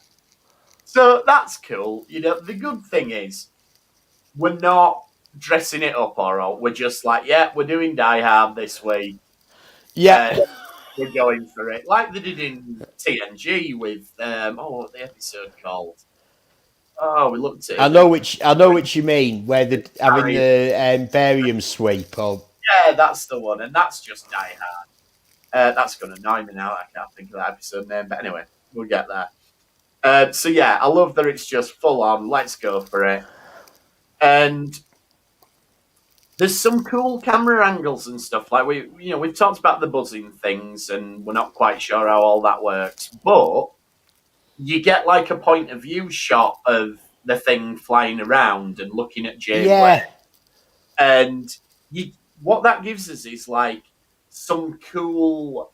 So that's cool. You know, the good thing is we're not dressing it up, or we're just like, yeah, we're doing Die Hard this week. Yeah. We're going for it. Like they did in TNG with, what the episode called? Oh, we looked at it. I know which you mean, where they're having the barium sweep. Yeah, that's the one, and that's just Die Hard. That's going to annoy me now. I can't think of that episode name, but anyway, we'll get there. So yeah, I love that it's just full on. Let's go for it. And there's some cool camera angles and stuff. Like we've talked about the buzzing things, and we're not quite sure how all that works. But you get like a point of view shot of the thing flying around and looking at Janeway. Yeah. And what that gives us is like some cool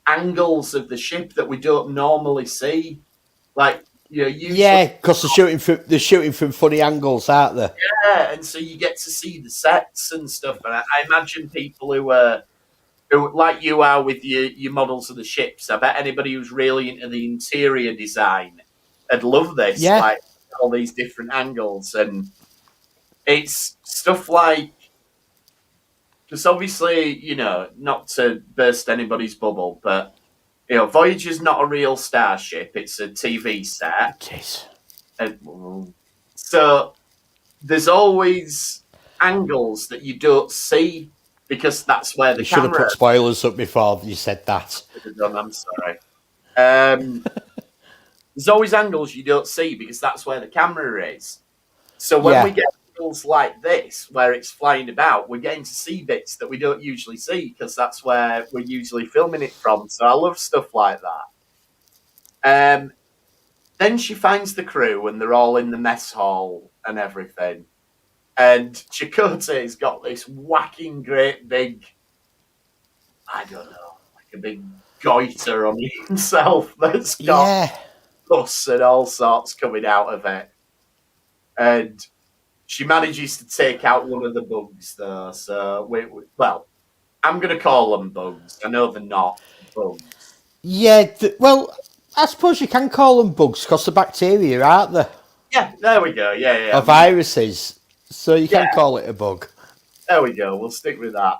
angles of the ship that we don't normally see. Like, because they're shooting from funny angles, aren't they? Yeah, and so you get to see the sets and stuff. And I imagine people who like you are with your models of the ships. I bet anybody who's really into the interior design would love this. Yeah. Like all these different angles, and it's stuff like, because obviously, not to burst anybody's bubble, but Voyager's not a real starship; it's a TV set. Jeez. So there's always angles that you don't see, because that's where the camera... should have put spoilers up before you said that. I'm sorry. There's always angles you don't see, because that's where the camera is. So when we get angles like this, where it's flying about, we're getting to see bits that we don't usually see, because that's where we're usually filming it from. So I love stuff like that. Then she finds the crew, and they're all in the mess hall and everything. And Chakotay's got this whacking great big, I don't know, like a big goiter on himself that's got pus and all sorts coming out of it. And she manages to take out one of the bugs, though. So, I'm going to call them bugs. I know they're not bugs. Yeah, I suppose you can call them bugs because they're bacteria, aren't they? Yeah, there we go. Yeah. Or viruses. So you can call it a bug. There we go. We'll stick with that.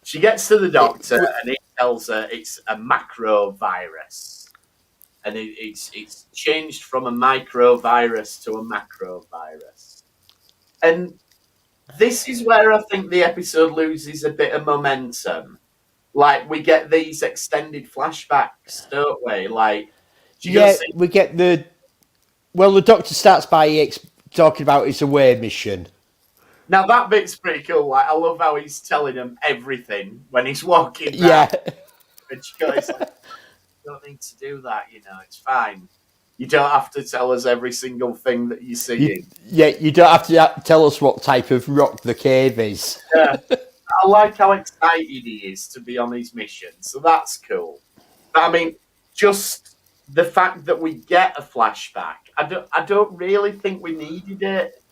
She gets to the doctor, and he tells her it's a macrovirus. And it's changed from a microvirus to a macrovirus. And this is where I think the episode loses a bit of momentum. Like, we get these extended flashbacks, don't we? Like, we get the doctor starts by talking about his away mission. Now, that bit's pretty cool. Like, I love how he's telling him everything when he's walking around. Yeah. And she goes, like, you don't need to do that, it's fine. You don't have to tell us every single thing that you see. You don't have to tell us what type of rock the cave is. Yeah. I like how excited he is to be on his mission, so that's cool. But, I mean, just the fact that we get a flashback, I don't really think we needed it.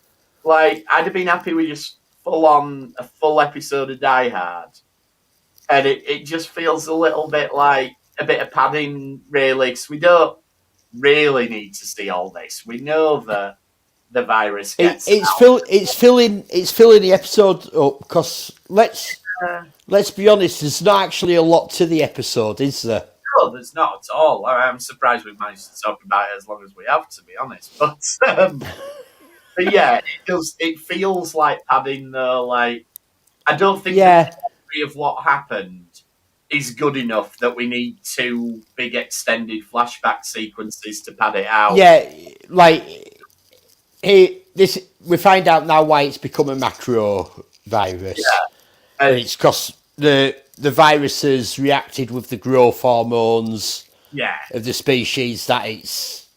Like, I'd have been happy with just a full episode of Die Hard. And it just feels a little bit like a bit of padding, really, because we don't really need to see all this. We know that the virus gets It's out. filling the episode up because let's be honest, there's not actually a lot to the episode, is there? No, there's not at all. I'm surprised we've managed to talk about it as long as we have, to be honest. But yeah, it feels like padding though. Like, I don't think the story of what happened is good enough that we need 2 big extended flashback sequences to pad it out. Yeah, like we find out now why it's become a macro virus. Yeah. And it's because the virus has reacted with the growth hormones of the species that it's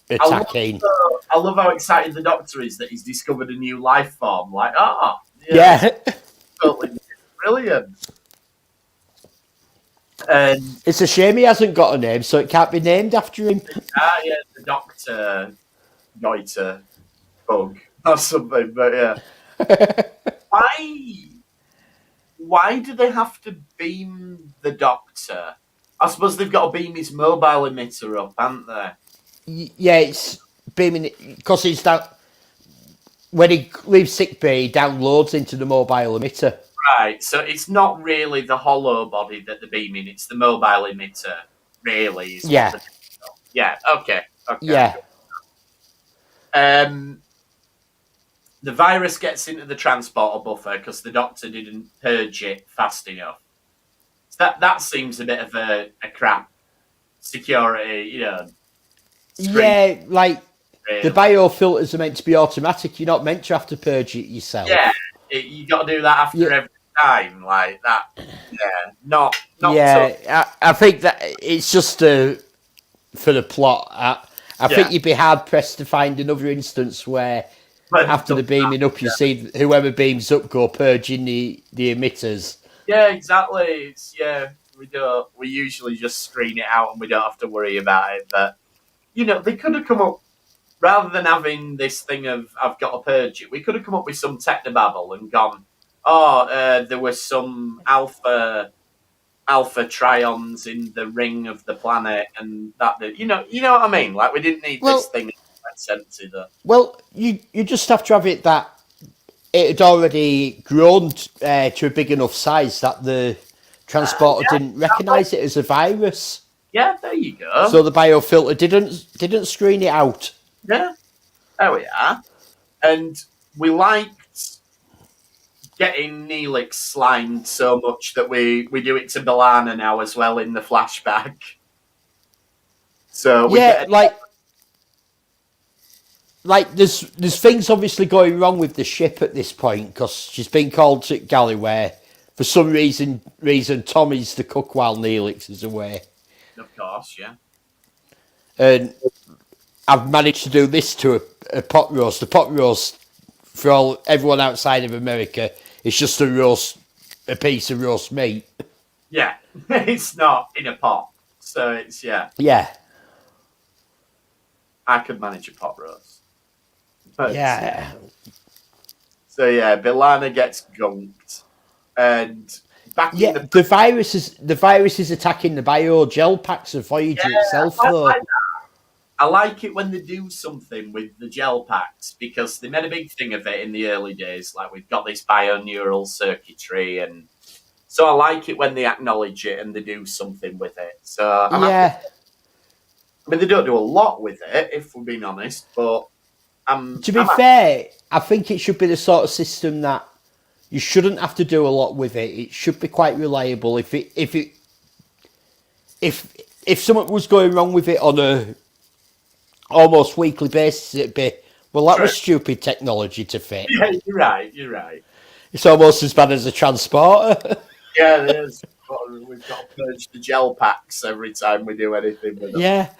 attacking. I love how excited the Doctor is that he's discovered a new life form. Like, totally brilliant. And it's a shame he hasn't got a name, so it can't be named after him. The Doctor Goiter bug or something. But yeah, why do they have to beam the Doctor? I suppose they've got to beam his mobile emitter up, haven't they? Yeah, it's beaming because he's down. When he leaves sick bay, he downloads into the mobile emitter. Right, so it's not really the hollow body that they're beaming; it's the mobile emitter. Really? Yeah. Okay. Yeah. The virus gets into the transporter buffer because the Doctor didn't purge it fast enough. So that seems a bit of a crap security, Yeah, like really. The biofilters are meant to be automatic. You're not meant to have to purge it yourself. Yeah, you got to do that after every time, like that. Yeah, not. I think that it's just for the plot. I think you'd be hard pressed to find another instance where after the beaming up, you see whoever beams up go purging the emitters. Yeah, exactly. We usually just screen it out and we don't have to worry about it. But they could have come up rather than having this thing of I've got to purge it. We could have come up with some technobabble and gone, there was some alpha trions in the ring of the planet, and that you know what I mean. Like we didn't need this thing sense either. Well, you just have to have it that it had already grown to a big enough size that the transporter didn't recognise it as a virus. Yeah, there you go. So the biofilter didn't screen it out. Yeah, there we are. And we liked getting Neelix slimed so much that we do it to B'Elanna now as well in the flashback. So like there's things obviously going wrong with the ship at this point because she's been called to galley where for some reason Tommy's the cook while Neelix is away. Of course, yeah. And I've managed to do this to a pot roast. The pot roast for everyone outside of America is just a piece of roast meat. Yeah, it's not in a pot, so it's Yeah. I could manage a pot roast. But, yeah. So B'Elanna gets gunked, and the virus is attacking the bio gel packs of Voyager itself. Though I like it when they do something with the gel packs because they made a big thing of it in the early days. Like we've got this bioneural circuitry, and so I like it when they acknowledge it and they do something with it. So I mean, they don't do a lot with it, if we're being honest, but. To be fair, I think it should be the sort of system that you shouldn't have to do a lot with it. It should be quite reliable. If something was going wrong with it on a almost weekly basis, it'd be that was stupid technology to fit. Yeah, you're right. It's almost as bad as a transporter. Yeah, it is. We've got to purge the gel packs every time we do anything with them. Yeah.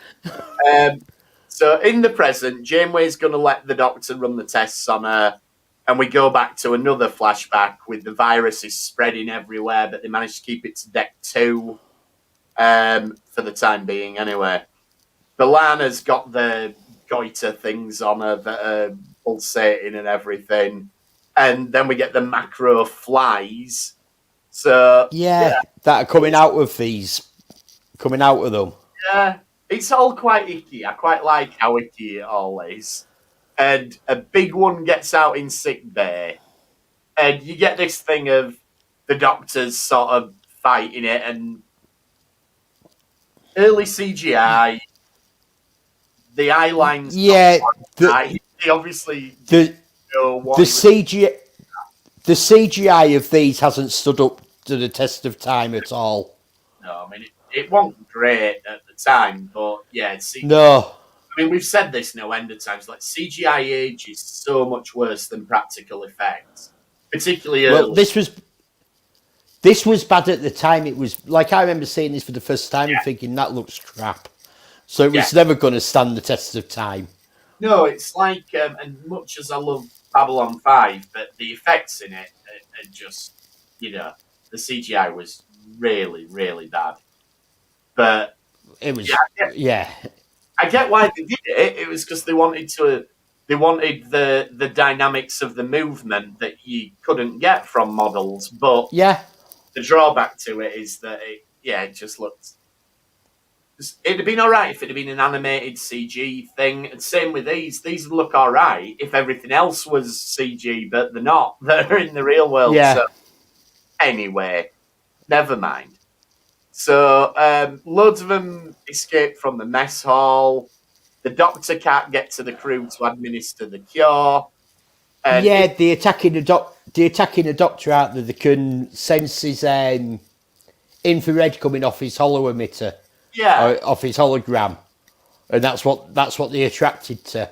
So in the present, Janeway's going to let the Doctor run the tests on her, and we go back to another flashback with the viruses spreading everywhere, but they managed to keep it to deck 2 for the time being anyway. B'Elanna's got the goiter things on her that are pulsating and everything, and then we get the macro flies. So that are coming out of them. Yeah. It's all quite icky. I quite like how icky it all is. and a big one gets out in sick bay, and you get this thing of the doctors sort of fighting it, and early CGI, the eye lines. Yeah, They obviously the know what the CGI of these hasn't stood up to the test of time at all. No, I mean it wasn't great at the time, but yeah, No. I mean, we've said this no end of times. Like CGI age is so much worse than practical effects, particularly early. Well, this was bad at the time. It was like I remember seeing this for the first time and thinking that looks crap. So it was never going to stand the test of time. No, it's like, and much as I love Babylon 5, but the effects in it are just, the CGI was really, really bad. But it was, I get why they did it. It was because they wanted the dynamics of the movement that you couldn't get from models. But the drawback to it is that it just looked. It'd have been all right if it had been an animated CG thing. And same with these. These look all right if everything else was CG, but they're not. They're in the real world. Yeah. So anyway, never mind. So loads of them escape from the mess hall. The doctor can't get to the crew to administer the cure. And the attacking the doctor out there. They can sense his infrared coming off his hollow emitter. Yeah, off his hologram, and that's what they're attracted to.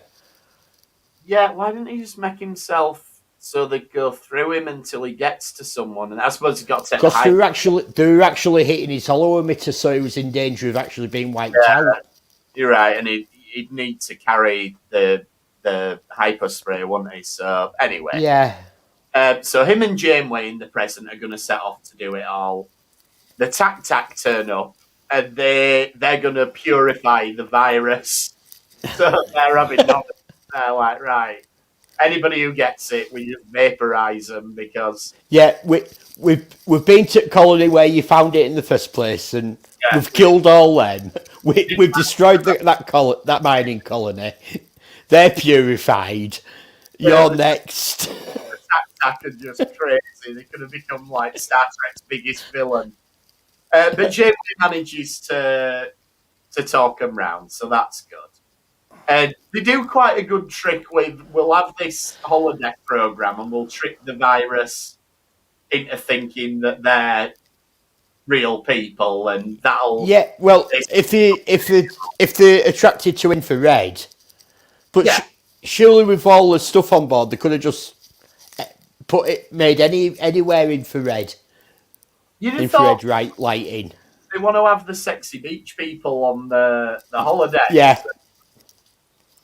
Yeah, why didn't he just make himself so they go through him until he gets to someone? And I suppose he got to because they were actually hitting his hollow emitter, so he was in danger of actually being wiped out. You're right, and he'd need to carry the hyper spray, wouldn't he? So anyway, so him and Janeway in the present are going to set off to do it all. The Tac turn up. And they're going to purify the virus. So they're having nothing. They're like, right, anybody who gets it, we just vaporize them because... Yeah, we've been to colony where you found it in the first place, and we've killed all them. We've destroyed that mining colony. They're purified. You're next. The Tac are just crazy. They could have become like Star Trek's biggest villain. But Jamie manages to talk them round, so that's good. And they do quite a good trick with, we'll have this holodeck program and we'll trick the virus into thinking that they're real people, and that'll... Yeah, well, if they're attracted to infrared, but surely with all the stuff on board, they could have just made anywhere infrared. Infrared lighting. They want to have the sexy beach people on the holodeck. Yeah.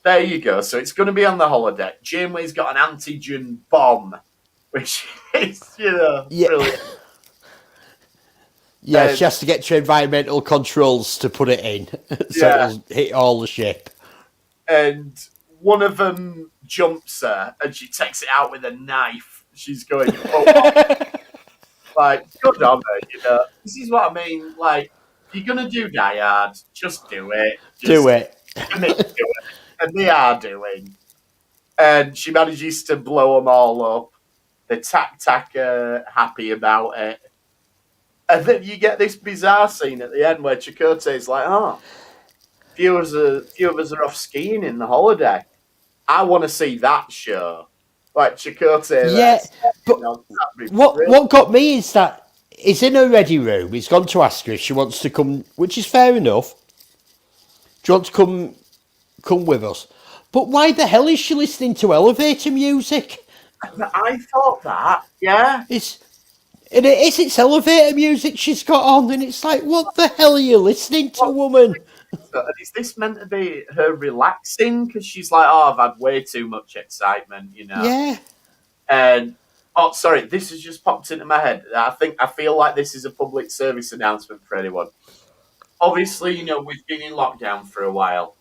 There you go. So it's going to be on the holodeck. Janeway's got an antigen bomb, which is, brilliant. Yeah, she has to get to environmental controls to put it in, so it'll hit all the ship. And one of them jumps her, and she takes it out with a knife. She's going, like, good on her, This is what I mean. Like, if you're going to do Die Hard, just do it. Do it. Commit to it. And they are doing. And she manages to blow them all up. The Tac are happy about it. And then you get this bizarre scene at the end where Chakotay's like, a few of us are off skiing in the holodeck. I want to see that show. Like Chakotay. Yeah, but what got me is that he's in her ready room. He's gone to ask her if she wants to come, which is fair enough. Do you want to come with us? But why the hell is she listening to elevator music? I thought that, yeah. It's elevator music she's got on, and it's like, what the hell are you listening to, woman? Is this meant to be her relaxing? Because she's like, I've had way too much excitement, Yeah. And sorry, this has just popped into my head. I feel like this is a public service announcement for anyone. Obviously, we've been in lockdown for a while.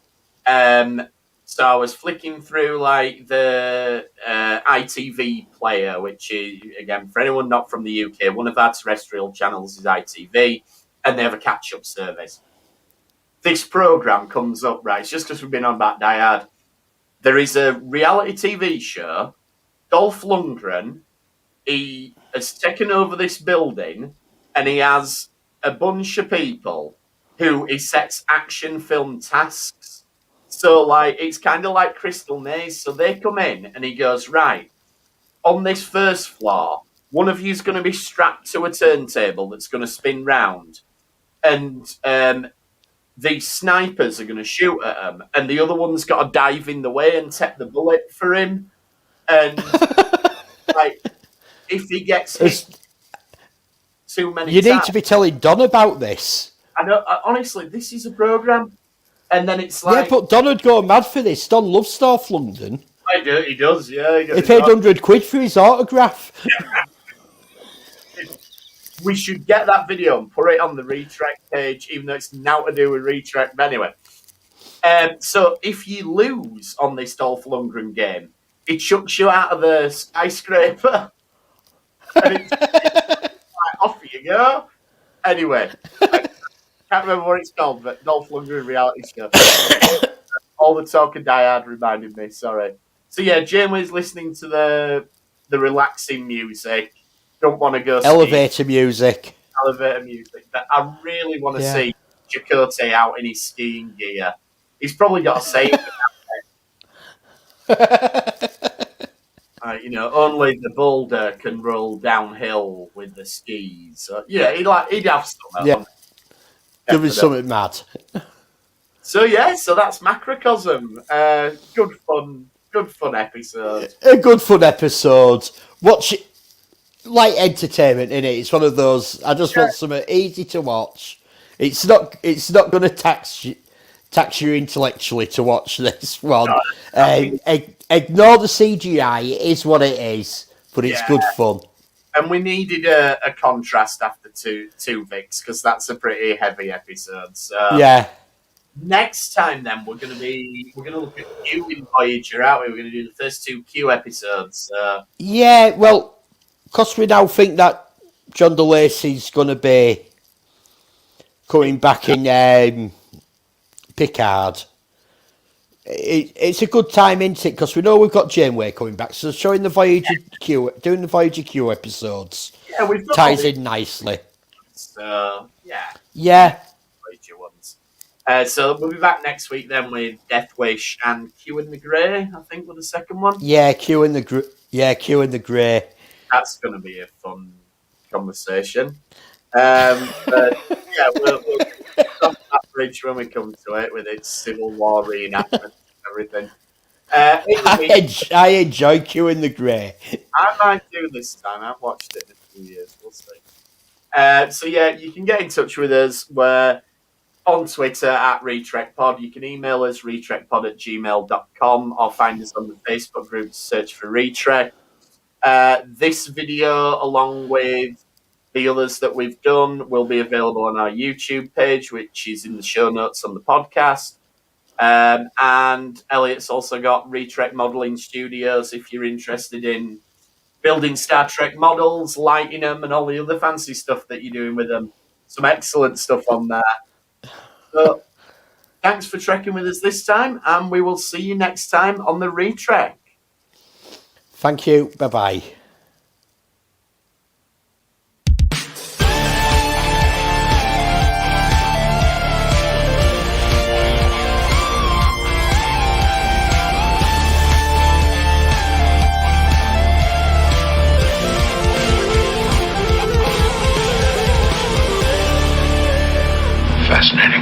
So I was flicking through like the ITV player, which is, again, for anyone not from the UK, one of our terrestrial channels is ITV, and they have a catch-up service. This programme comes up, right? It's just because we've been on about Die Hard. there is a reality TV show. Dolph Lundgren, he has taken over this building, and he has a bunch of people who he sets action film tasks. So, like, it's kind of like Crystal Maze. So they come in, and he goes, right, on this first floor, one of you's going to be strapped to a turntable that's going to spin round, and these snipers are going to shoot at him, and the other one's got to dive in the way and take the bullet for him. And like, if he gets hit too many you times, need to be telling Don about this. I know. Honestly, this is a program, and then it's like, Yeah, but Don would go mad for this. Don loves Dolph Lundgren. I do. He does. Yeah, he does. He paid £100 for his autograph. We should get that video and put it on the Retrek page, even though it's now to do with Retrek. But anyway, so if you lose on this Dolph Lundgren game, it chucks you out of the skyscraper, and it's like, off you go. Anyway, I can't remember what it's called, but Dolph Lundgren reality show. All the talk and die hard reminded me. Sorry. So yeah, Janeway's listening to the relaxing music. Don't want to go Elevator music. Elevator music. But I really want to see Chakotay out in his skiing gear. He's probably got a saying for that. You know, only the boulder can roll downhill with the skis. So, yeah, he'd have something. Yeah. Give me something mad. So yeah, so that's Macrocosm. Good fun episode. A good fun episode. Watch it. Light entertainment in it. It's one of those. I just want something easy to watch. It's not going to tax you intellectually to watch this one. No, ignore the CGI. It is what it is, but it's good fun. And we needed a contrast after Tuvix, because that's a pretty heavy episode. So yeah. Next time, then we're going to look at Q in Voyager, aren't we? We're going to do the first 2 Q episodes. Yeah, well. Because we now think that John DeLacy's going to be coming back in Picard. It's a good time, isn't it? Because we know we've got Janeway coming back, so doing the Voyager Q episodes we've got ties in nicely. So yeah. Voyager ones. So we'll be back next week then with Death Wish and Q in the Grey. I think was the second one. Yeah, Q in the Grey. That's going to be a fun conversation. But yeah, we'll cross that bridge when we come to it with its Civil War reenactment and everything. I enjoy Q in the Grey. I might do this time. I've watched it in a few years. We'll see. So yeah, you can get in touch with us. We're on Twitter at RetrekPod. You can email us retrekpod@gmail.com or find us on the Facebook group. Search for Retrek. This video, along with the others that we've done, will be available on our YouTube page, which is in the show notes on the podcast. And Elliot's also got Retrek Modelling Studios if you're interested in building Star Trek models, lighting them, and all the other fancy stuff that you're doing with them. Some excellent stuff on there. So, thanks for trekking with us this time, and we will see you next time on the Retrek. Thank you. Bye-bye. Fascinating.